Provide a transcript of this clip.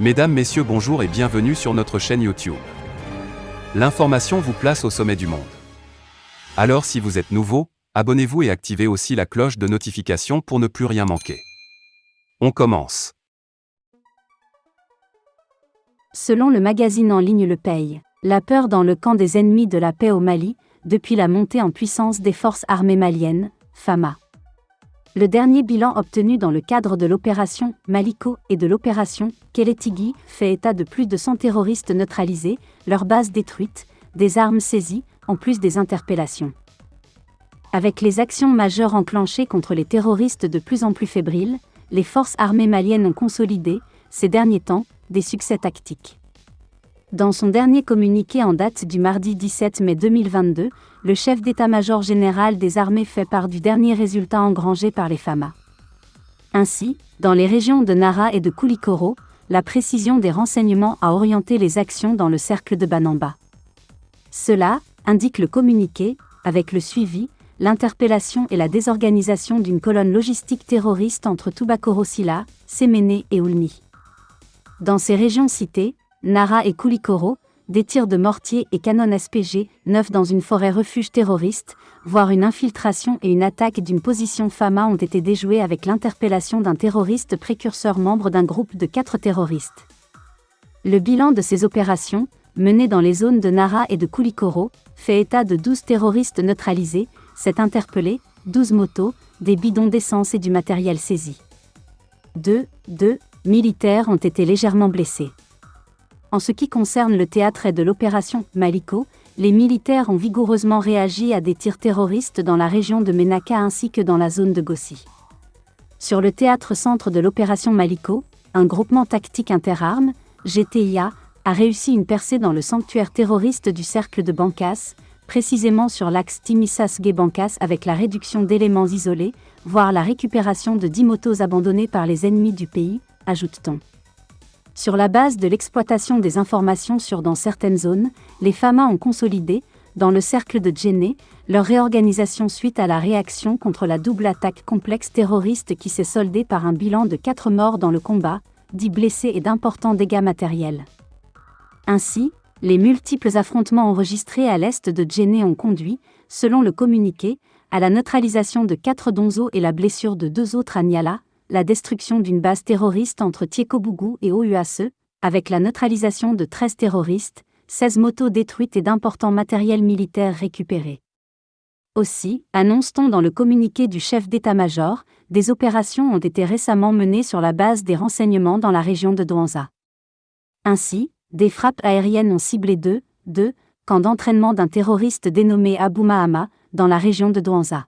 Mesdames, Messieurs, bonjour et bienvenue sur notre chaîne YouTube. L'information vous place au sommet du monde. Alors si vous êtes nouveau, abonnez-vous et activez aussi la cloche de notification pour ne plus rien manquer. On commence. Selon le magazine en ligne Le Pays, la peur dans le camp des ennemis de la paix au Mali, depuis la montée en puissance des forces armées maliennes, FAMA. Le dernier bilan obtenu dans le cadre de l'opération Maliko et de l'opération Kélétigui fait état de plus de 100 terroristes neutralisés, leurs bases détruites, des armes saisies, en plus des interpellations. Avec les actions majeures enclenchées contre les terroristes de plus en plus fébriles, les forces armées maliennes ont consolidé, ces derniers temps, des succès tactiques. Dans son dernier communiqué en date du mardi 17 mai 2022, le chef d'état-major général des armées fait part du dernier résultat engrangé par les FAMA. Ainsi, dans les régions de Nara et de Koulikoro, la précision des renseignements a orienté les actions dans le cercle de Banamba. Cela, indique le communiqué, avec le suivi, l'interpellation et la désorganisation d'une colonne logistique terroriste entre Toubakoro-Sila, Séméné et Oulmi. Dans ces régions citées, Nara et Koulikoro, des tirs de mortier et canons SPG, 9 dans une forêt refuge terroriste, voire une infiltration et une attaque d'une position FAMA ont été déjoués avec l'interpellation d'un terroriste précurseur membre d'un groupe de 4 terroristes. Le bilan de ces opérations, menées dans les zones de Nara et de Koulikoro, fait état de 12 terroristes neutralisés, 7 interpellés, 12 motos, des bidons d'essence et du matériel saisi. 2 militaires ont été légèrement blessés. En ce qui concerne le théâtre de l'opération Maliko, les militaires ont vigoureusement réagi à des tirs terroristes dans la région de Ménaka ainsi que dans la zone de Gossi. Sur le théâtre centre de l'opération Maliko, un groupement tactique interarmes, GTIA, a réussi une percée dans le sanctuaire terroriste du cercle de Bankas, précisément sur l'axe Timissas-Gué-Bankas avec la réduction d'éléments isolés, voire la récupération de 10 motos abandonnées par les ennemis du pays, ajoute-t-on. Sur la base de l'exploitation des informations dans certaines zones, les FAMA ont consolidé, dans le cercle de Djenné, leur réorganisation suite à la réaction contre la double attaque complexe terroriste qui s'est soldée par un bilan de 4 morts dans le combat, 10 blessés et d'importants dégâts matériels. Ainsi, les multiples affrontements enregistrés à l'est de Djenné ont conduit, selon le communiqué, à la neutralisation de 4 Donzo et la blessure de 2 autres à Niala, la destruction d'une base terroriste entre Tiekobougou et Ouasse, avec la neutralisation de 13 terroristes, 16 motos détruites et d'importants matériels militaires récupérés. Aussi, annonce-t-on dans le communiqué du chef d'état-major, des opérations ont été récemment menées sur la base des renseignements dans la région de Douanza. Ainsi, des frappes aériennes ont ciblé deux camps d'entraînement d'un terroriste dénommé Abou Mahama, dans la région de Douanza.